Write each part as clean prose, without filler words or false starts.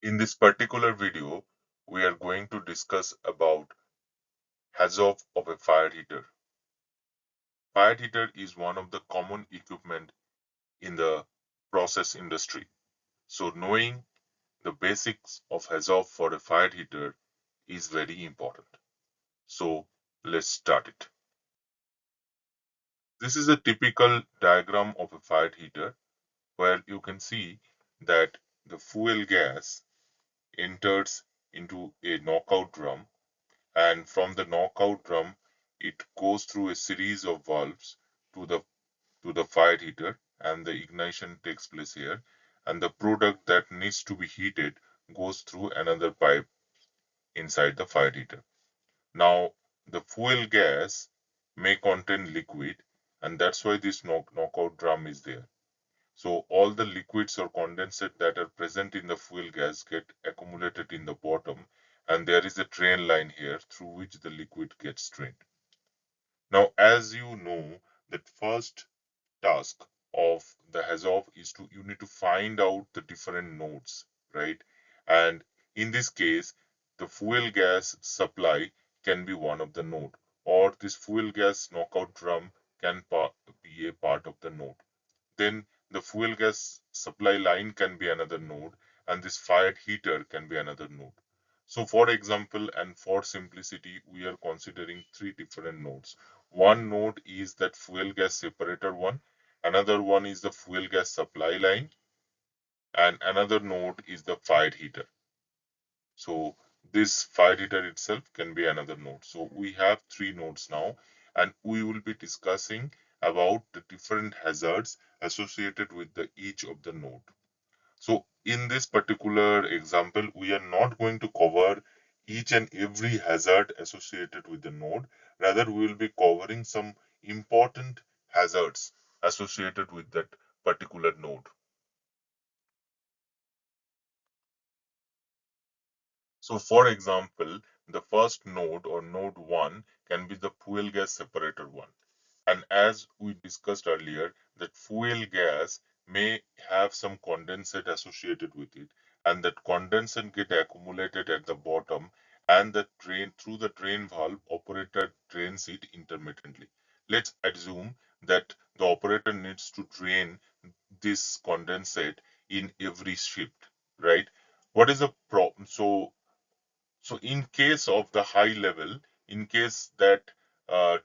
In this particular video, we are going to discuss about HAZOP of a fire heater. Fire heater is one of the common equipment in the process industry. So knowing the basics of HAZOP for a fire heater is very important. So let's start it. This is a typical diagram of a fire heater where you can see that the fuel gas enters into a knockout drum, and from the knockout drum it goes through a series of valves to the fire heater, and the ignition takes place here, and the product that needs to be heated goes through another pipe inside the fire heater. Now the fuel gas may contain liquid, and that's why this knockout drum is there. So all the liquids or condensate that are present in the fuel gas get accumulated in the bottom, and there is a drain line here through which the liquid gets drained. Now, as you know, the first task of the HAZOP is you need to find out the different nodes, right? And in this case, the fuel gas supply can be one of the node, or this fuel gas knockout drum can be a part of the node. Then the fuel gas supply line can be another node, and this fired heater can be another node. So for example, and for simplicity, we are considering three different nodes. One node is that fuel gas separator one, another one is the fuel gas supply line, and another node is the fired heater. So this fired heater itself can be another node. So we have three nodes now, and we will be discussing about the different hazards associated with each of the node. So in this particular example, we are not going to cover each and every hazard associated with the node. Rather, we will be covering some important hazards associated with that particular node. So for example, the first node or node 1 can be the fuel gas separator 1. And as we discussed earlier, that fuel gas may have some condensate associated with it, and that condensate get accumulated at the bottom, and the drain through the drain valve operator drains it intermittently. Let's assume that the operator needs to drain this condensate in every shift, right? What is the problem? So in case of the high level, in case that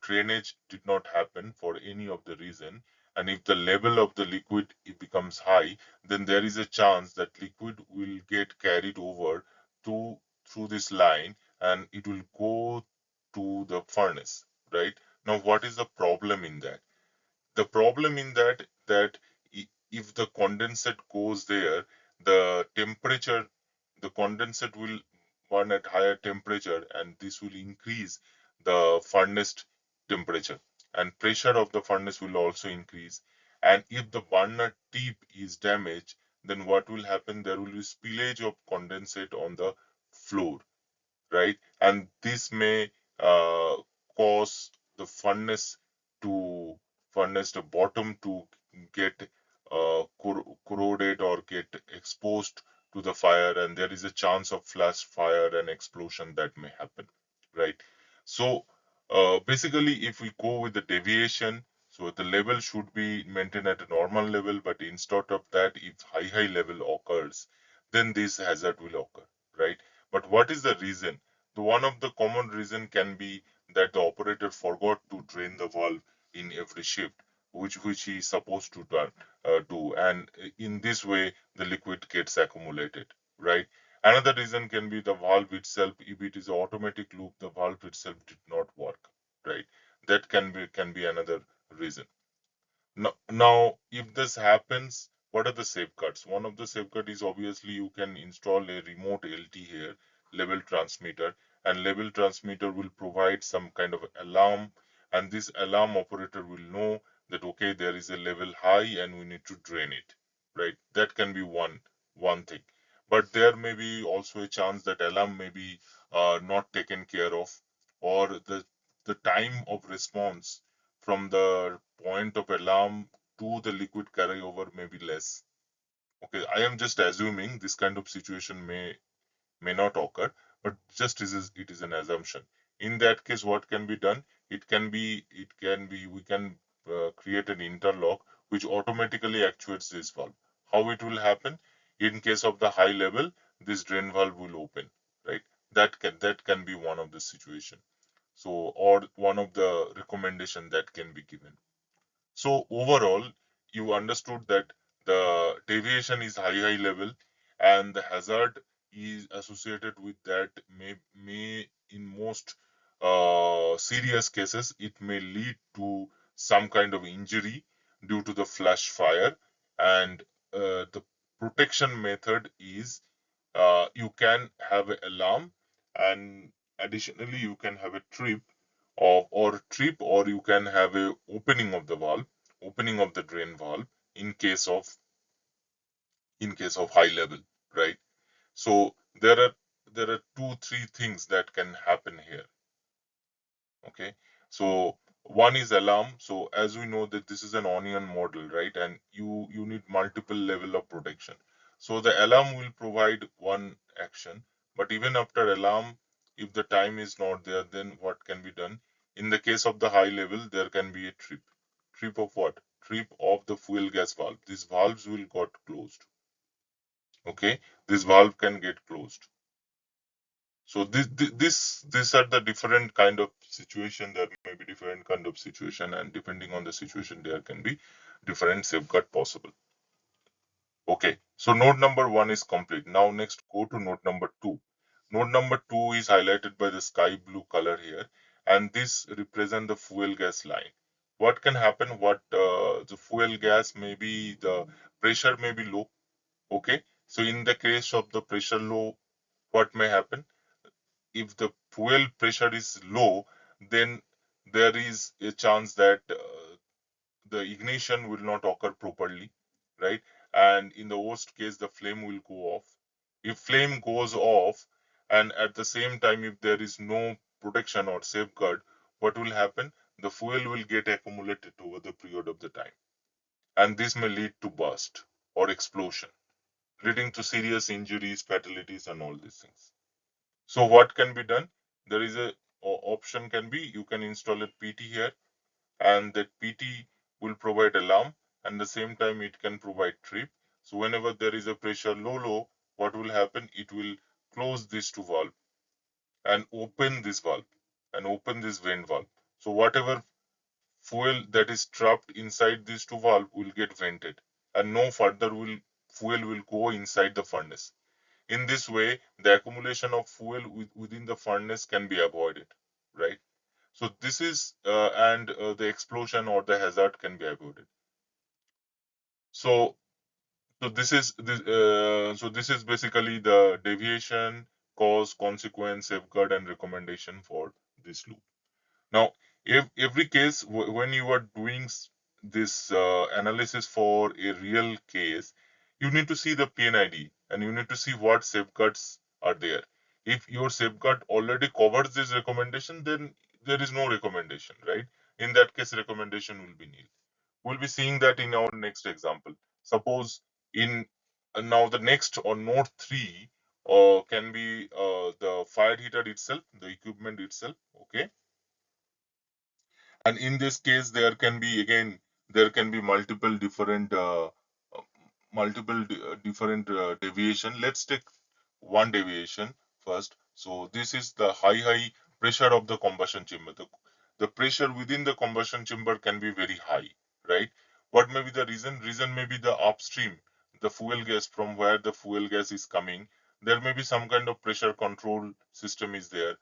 drainage did not happen for any of the reason, and if the level of the liquid it becomes high, then there is a chance that liquid will get carried over to through this line, and it will go to the furnace, right? Now, what is the problem in that? The problem in that if the condensate goes there, the temperature, the condensate will burn at higher temperature, and this will increase the furnace temperature, and pressure of the furnace will also increase. And if the burner tip is damaged, then what will happen? There will be spillage of condensate on the floor, right? And this may cause the to furnace the bottom to get corroded or get exposed to the fire, and there is a chance of flash fire and explosion that may happen, right? So basically, if we go with the deviation, so the level should be maintained at a normal level, but instead of that, if high level occurs, then this hazard will occur, right? But what is the reason? The one of the common reason can be that the operator forgot to drain the valve in every shift, which he is supposed to do, and in this way the liquid gets accumulated, right? Another reason can be the valve itself. If it is an automatic loop, the valve itself did not work, right? That can be another reason. Now, if this happens, what are the safeguards? One of the safeguard is obviously you can install a remote LT here, level transmitter, and level transmitter will provide some kind of alarm, and this alarm operator will know that okay, there is a level high and we need to drain it, right? That can be one thing. But there may be also a chance that alarm may be not taken care of, or the time of response from the point of alarm to the liquid carryover may be less, Okay, I am just assuming this kind of situation may not occur, but just it is an assumption. In that case, what can be done? We can create an interlock which automatically actuates this valve. How it will happen? In case of the high level, this drain valve will open, right? That can be one of the situation. So, or one of the recommendation that can be given. So overall, you understood that the deviation is high level, and the hazard is associated with that may in most serious cases it may lead to some kind of injury due to the flash fire, and the protection method is you can have an alarm, and additionally you can have a trip, or you can have a opening of the drain valve in case of high level, right? So there are two three things that can happen here. Okay, so one is alarm. So as we know that this is an onion model, right? And you need multiple level of protection. So the alarm will provide one action, but even after alarm, if the time is not there, then what can be done? In the case of the high level, there can be a trip. Trip of what? Trip of the fuel gas valve. These valves will got closed. Okay, this valve can get closed. So these are the different kind of situation. There may be different kind of situation, and depending on the situation, there can be different safeguard possible. Okay, so node number one is complete. Now next go to node number two. Node number two is highlighted by the sky blue color here, and this represent the fuel gas line. What can happen? What the fuel gas may be, the pressure may be low. Okay, so in the case of the pressure low, what may happen? If the fuel pressure is low, then there is a chance that the ignition will not occur properly, right? And in the worst case, the flame will go off. If flame goes off, and at the same time, if there is no protection or safeguard, what will happen? The fuel will get accumulated over the period of the time, and this may lead to burst or explosion, leading to serious injuries, fatalities, and all these things. So what can be done? There is a option can be you can install a PT here, and that PT will provide alarm, and the same time it can provide trip. So whenever there is a pressure low, what will happen? It will close this two valve and open this valve and open this vent valve. So whatever fuel that is trapped inside these two valve will get vented, and no further will fuel will go inside the furnace. In this way, the accumulation of fuel within the furnace can be avoided, right? So this is and the explosion or the hazard can be avoided. So this is basically the deviation, cause, consequence, safeguard, and recommendation for this loop. Now, if every case when you are doing this analysis for a real case, you need to see the PNID and you need to see what safeguards are there. If your safeguard already covers this recommendation, then there is no recommendation, right? In that case, recommendation will be nil. We'll be seeing that in our next example. Suppose in now the next or node 3 can be the fire heater itself, the equipment itself, okay? And in this case there can be again there can be different deviation. Let's take one deviation first. So this is the high pressure of the combustion chamber. The pressure within the combustion chamber can be very high, right? What may be the reason may be the upstream, the fuel gas, from where the fuel gas is coming, there may be some kind of pressure control system is there,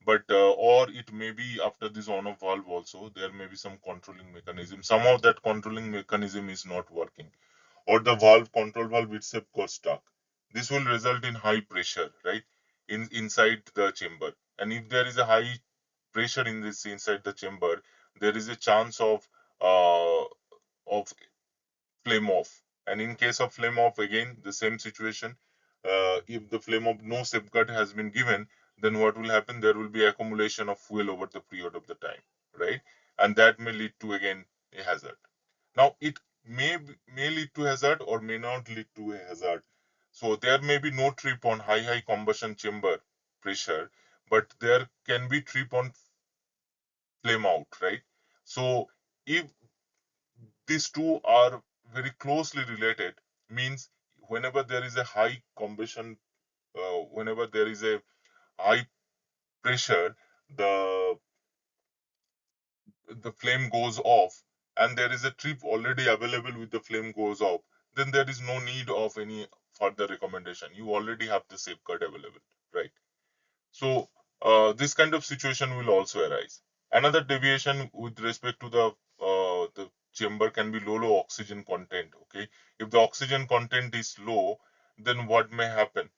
but or it may be after this on off valve also there may be some controlling mechanism. Somehow that controlling mechanism is not working, or the control valve itself got stuck. This will result in high pressure, right, inside the chamber. And if there is a high pressure in this inside the chamber, there is a chance of flame off. And in case of flame off, again the same situation. If the flame off no safeguard has been given, then what will happen? There will be accumulation of fuel over the period of the time, right? And that may lead to again a hazard. Now it may lead to hazard or may not lead to a hazard. So there may be no trip on high combustion chamber pressure, but there can be trip on flame out, right? So if these two are very closely related, means whenever there is a high combustion, whenever there is a high pressure, the the flame goes off, and there is a trip already available with the flame goes off, then there is no need of any further recommendation. You already have the safeguard available, right? So this kind of situation will also arise. Another deviation with respect to the chamber can be low oxygen content. Okay, if the oxygen content is low, then what may happen?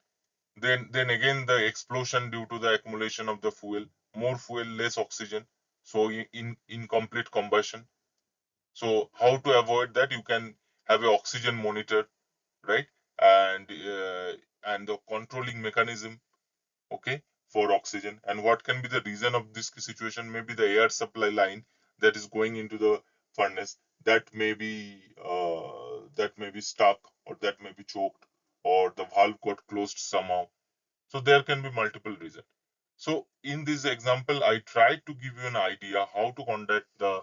Then again the explosion due to the accumulation of the fuel, more fuel, less oxygen, so in incomplete combustion. So how to avoid that? You can have a oxygen monitor, right? And the controlling mechanism, okay, for oxygen. And what can be the reason of this situation? Maybe the air supply line that is going into the furnace, that may be stuck, or that may be choked, or the valve got closed somehow. So there can be multiple reasons. So in this example, I tried to give you an idea how to conduct the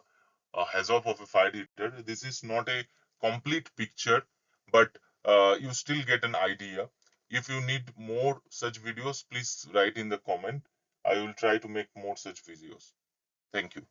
HAZOP of a fire heater. This is not a complete picture, but you still get an idea. If you need more such videos, please write in the comment. I will try to make more such videos. Thank you.